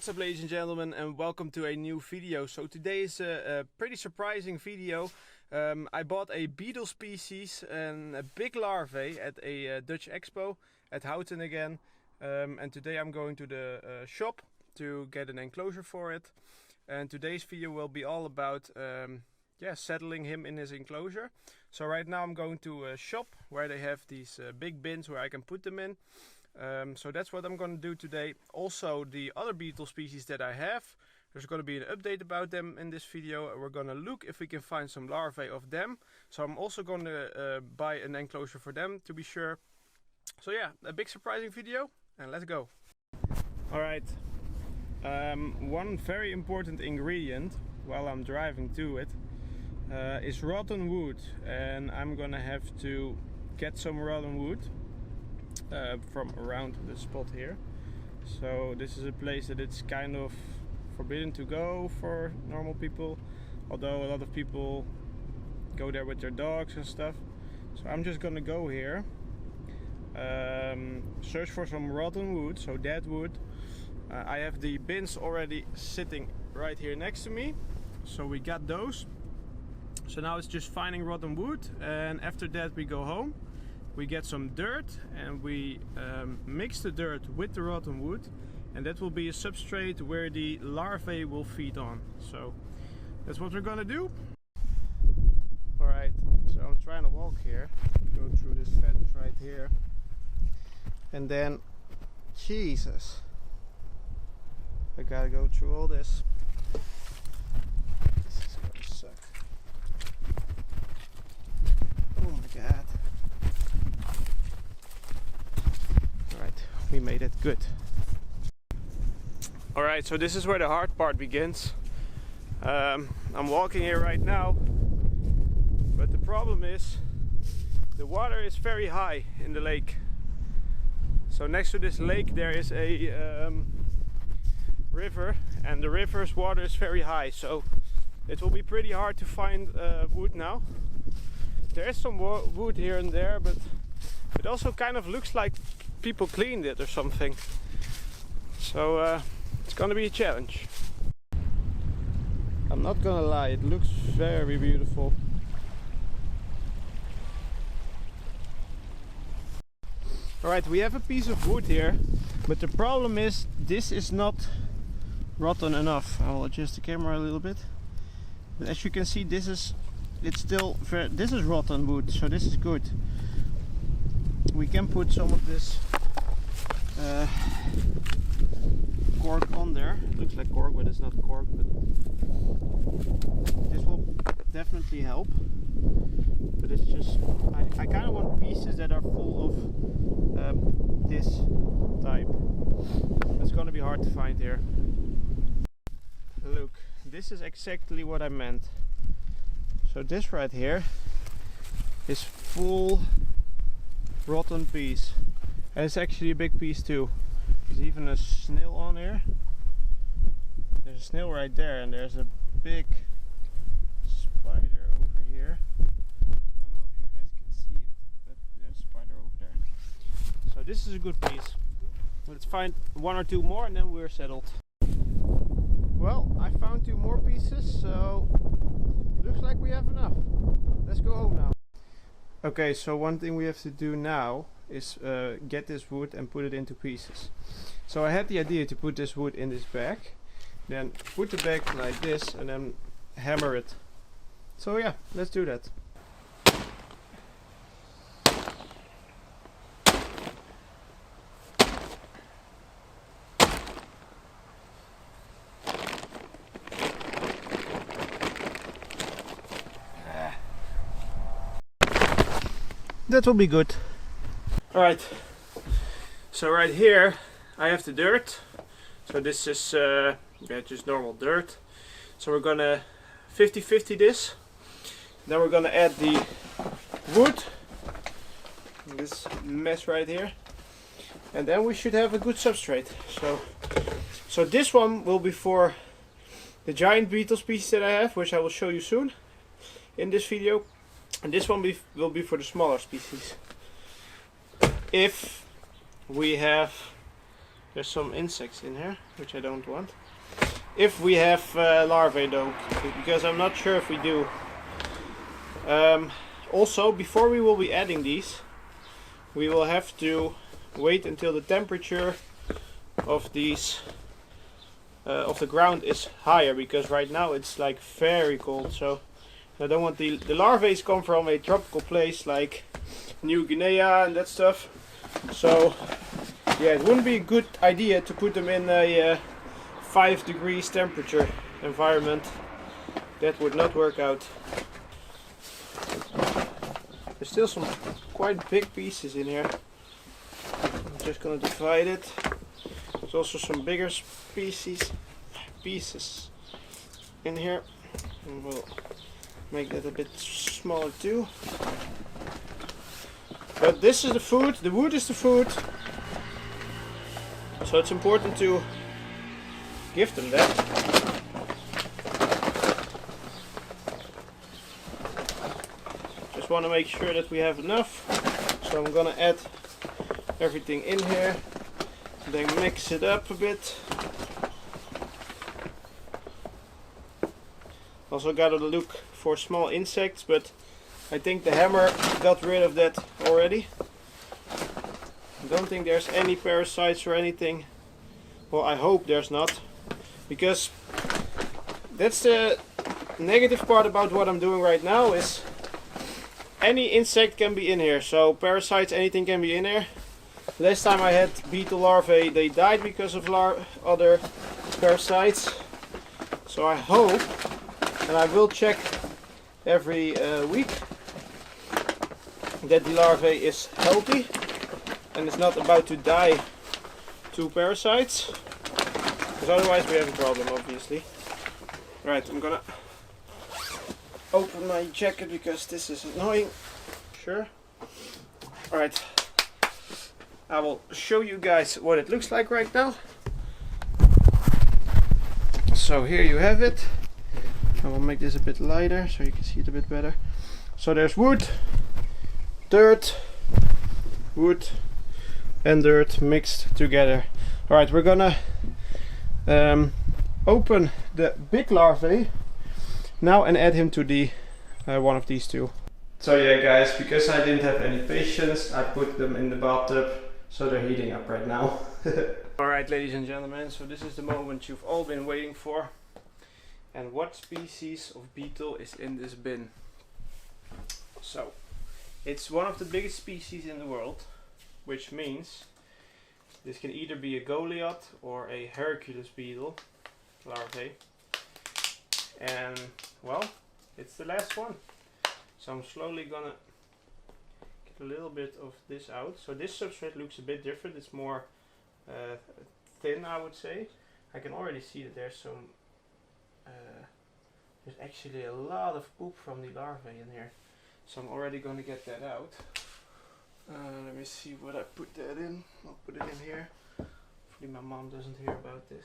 What's up, ladies and gentlemen, and welcome to a new video. So today is a pretty surprising video. I bought a beetle species and a big larvae at a Dutch expo at Houten again. And today I'm going to the shop to get an enclosure for it. And today's video will be all about settling him in his enclosure. So right now I'm going to a shop where they have these big bins where I can put them in. So that's what I'm going to do today. Also, the other beetle species that I have, there's going to be an update about them in this video. We're going to look if we can find some larvae of them. So I'm also going to buy an enclosure for them to be sure. So yeah, a big surprising video, and let's go. Alright, one very important ingredient while I'm driving to it is rotten wood, and I'm going to have to get some rotten wood from around the spot here. So this is a place that it's kind of forbidden to go for normal people, although a lot of people go there with their dogs and stuff. So I'm just gonna go here, search for some rotten wood, so dead wood. I have the bins already sitting right here next to me, so we got those. So now it's just finding rotten wood, and after that we go home. We get some dirt and we mix the dirt with the rotten wood, and that will be a substrate where the larvae will feed on. So that's what we're gonna do. Alright, so I'm trying to walk here, go through this fence right here, and then, Jesus, I gotta go through all this. This is gonna suck. Oh my god. We made it good. Alright, so this is where the hard part begins. I'm walking here right now, but the problem is the water is very high in the lake. So next to this lake there is a river, and the river's water is very high, so it will be pretty hard to find wood now. There is some wood here and there, but it also kind of looks like people cleaned it or something. So it's gonna be a challenge. I'm not gonna lie, it looks very beautiful. Alright, we have a piece of wood here, but the problem is this is not rotten enough. I'll adjust the camera a little bit. But as you can see, this is rotten wood, so this is good. We can put some of this cork on there. It looks like cork, but it's not cork. But this will definitely help. But it's just, I kind of want pieces that are full of this type. It's going to be hard to find here. Look, this is exactly what I meant. So this right here is full rotten piece, and it's actually a big piece too. There's even a snail on here. There's a snail right there, and there's a big spider over here. I don't know if you guys can see it, but there's a spider over there. So this is a good piece. Let's find one or two more and then we're settled. Well, I found two more pieces, so looks like we have enough. Let's go home now. Okay, so one thing we have to do now is get this wood and put it into pieces. So I had the idea to put this wood in this bag, then put the bag like this and then hammer it. So yeah, let's do that. That will be good. Alright, so right here I have the dirt. So this is just normal dirt. So we're gonna 50-50 this. Then we're gonna add the wood, this mess right here, and then we should have a good substrate. So this one will be for the giant beetle species that I have, which I will show you soon in this video. And this one will be for the smaller species. If we have There's some insects in here, which I don't want. If we have larvae though, because I'm not sure if we do. Also, before we will be adding these, we will have to wait until the temperature of these of the ground is higher, because right now it's like very cold. So I don't want the larvae come from a tropical place like New Guinea and that stuff. So yeah, it wouldn't be a good idea to put them in a 5 degrees temperature environment. That would not work out. There's still some quite big pieces in here. I'm just gonna divide it. There's also some bigger pieces in here, and we'll make that a bit smaller too. But this is the food, the wood is the food, so it's important to give them that. Just want to make sure that we have enough, so I'm gonna add everything in here, then mix it up a bit. Also gotta look for small insects, but I think the hammer got rid of that already. I don't think there's any parasites or anything. Well, I hope there's not, because that's the negative part about what I'm doing right now, is any insect can be in here. So parasites, anything can be in here. Last time I had beetle larvae, they died because of other parasites. So I hope, and I will check every week, that the larvae is healthy and is not about to die to parasites, because otherwise we have a problem, obviously. Right, I'm gonna open my jacket because this is annoying. Sure. Alright, I will show you guys what it looks like right now. So here you have it. I will make this a bit lighter so you can see it a bit better. So there's wood, dirt, wood and dirt mixed together. Alright, we're gonna open the big larvae now and add him to the one of these two. So yeah guys, because I didn't have any patience, I put them in the bathtub, so they're heating up right now. Alright ladies and gentlemen, so this is the moment you've all been waiting for. And what species of beetle is in this bin? So, it's one of the biggest species in the world, which means this can either be a Goliath or a Hercules beetle larvae. And well, it's the last one. So I'm slowly gonna get a little bit of this out. So this substrate looks a bit different. It's more thin, I would say. I can already see that there's some there's actually a lot of poop from the larvae in here. So I'm already going to get that out. Let me see what I put that in. I'll put it in here. Hopefully my mom doesn't hear about this.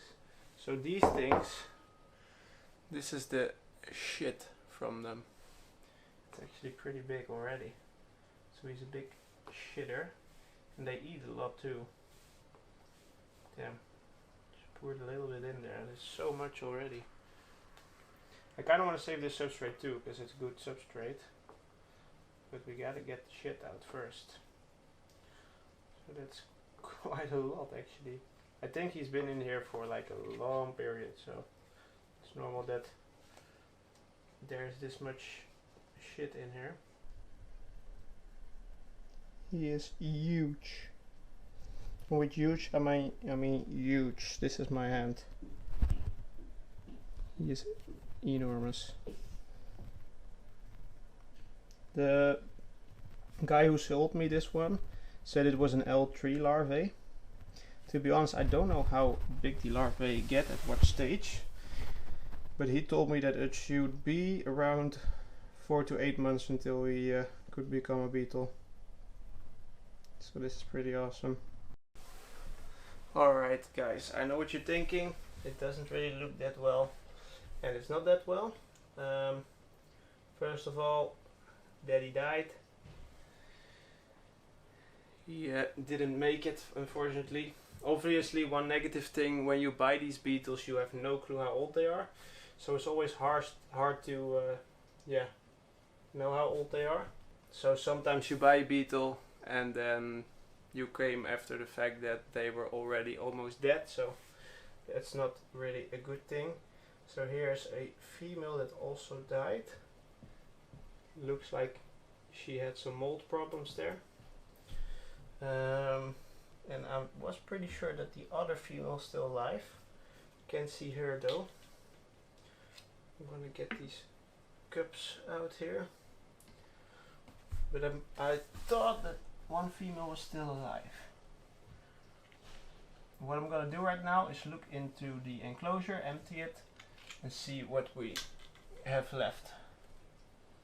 So these things, this is the shit from them. It's actually pretty big already. So he's a big shitter. And they eat a lot too. Damn. Just poured a little bit in there. There's so much already. I kind of want to save this substrate too, because it's good substrate. But we gotta get the shit out first. So that's quite a lot actually. I think he's been in here for like a long period, so it's normal that there's this much shit in here. He is huge. And with huge, I mean huge. This is my hand. He is enormous. The guy who sold me this one said it was an L3 larvae. To be honest, I don't know how big the larvae get at what stage, but he told me that it should be around 4 to 8 months until we could become a beetle. So this is pretty awesome. Alright guys, I know what you're thinking. It doesn't really look that well, and it's not that well. First of all, Daddy died. He didn't make it, unfortunately. Obviously, one negative thing when you buy these beetles, you have no clue how old they are. So it's always hard to know how old they are. So sometimes you buy a beetle and then you claim after the fact that they were already almost dead. So that's not really a good thing. So here's a female that also died. Looks like she had some mold problems there. And I was pretty sure that the other female is still alive. Can't see her though. I'm gonna get these cups out here. But I thought that one female was still alive. What I'm gonna do right now is look into the enclosure, empty it, and see what we have left.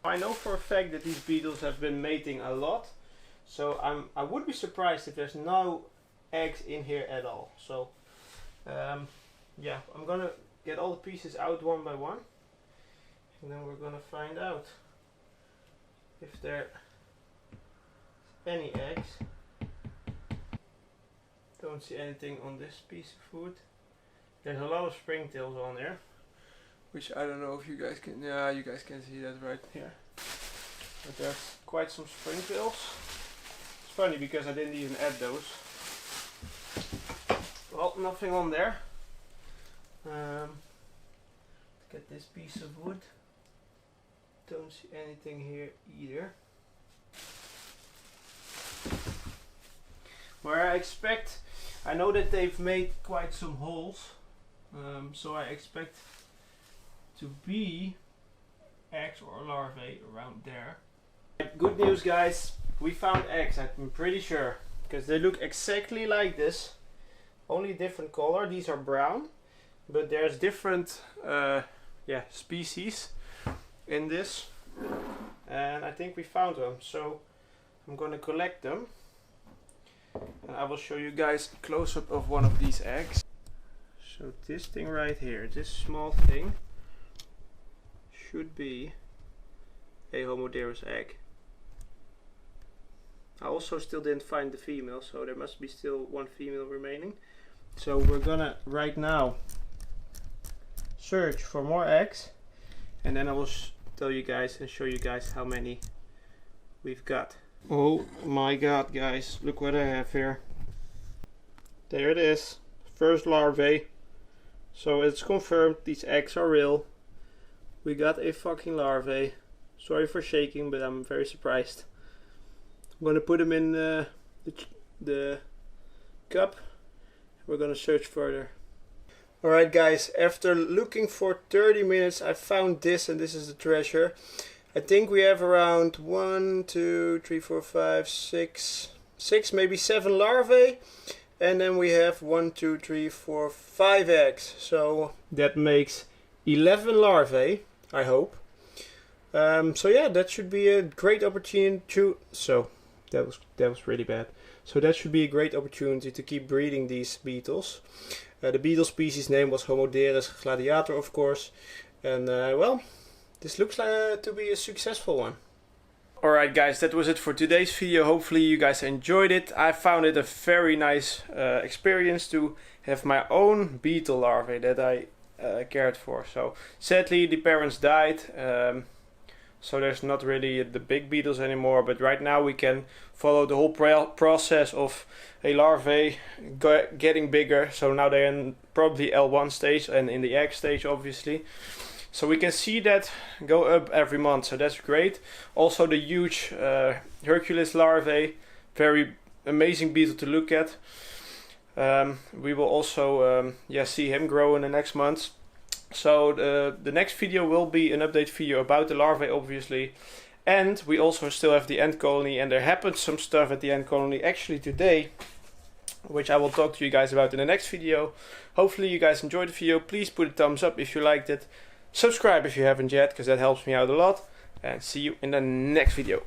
I know for a fact that these beetles have been mating a lot, so I would be surprised if there's no eggs in here at all. So yeah, I'm gonna get all the pieces out one by one, and then we're gonna find out if there are any eggs. Don't see anything on this piece of food. There's a lot of springtails on there, which I don't know if you guys can, yeah, you guys can see that right here. But there's quite some springtails. It's funny because I didn't even add those. Well, nothing on there. Get this piece of wood. Don't see anything here either. Where I know that they've made quite some holes, so I expect to be eggs or larvae around there. Good news, guys, we found eggs, I'm pretty sure, because they look exactly like this, only different color. These are brown, but there's different species in this, and I think we found them, so I'm gonna collect them. And I will show you guys a close-up of one of these eggs. So this thing right here, this small thing, should be a homoderus egg. I also still didn't find the female, so there must be still one female remaining. So we're gonna right now search for more eggs, and then I will tell you guys and show you guys how many we've got. Oh my god, guys, look what I have here. There it is, first larvae. So it's confirmed, these eggs are real. We got a fucking larvae. Sorry for shaking, but I'm very surprised. I'm gonna put them in the cup. We're gonna search further. Alright guys, after looking for 30 minutes I found this, and this is the treasure. I think we have around 1, 2, 3, 4, 5, 6, maybe 7 larvae, and then we have 1, 2, 3, 4, 5 eggs. So that makes 11 larvae, I hope. So yeah, that should be a great opportunity to. So that was really bad. So that should be a great opportunity to keep breeding these beetles. The beetle species name was Homoderus gladiator, of course, and well. This looks like to be a successful one. Alright guys, that was it for today's video. Hopefully you guys enjoyed it. I found it a very nice experience to have my own beetle larvae that I cared for. So sadly the parents died, so there's not really the big beetles anymore, but right now we can follow the whole process of a larvae getting bigger. So now they're in probably L1 stage and in the egg stage obviously. So we can see that go up every month, so that's great. Also the huge Hercules larvae, very amazing beetle to look at. We will also see him grow in the next months. So the next video will be an update video about the larvae obviously. And we also still have the ant colony, and there happened some stuff at the ant colony actually today, which I will talk to you guys about in the next video. Hopefully you guys enjoyed the video. Please put a thumbs up if you liked it. Subscribe if you haven't yet, because that helps me out a lot. And see you in the next video.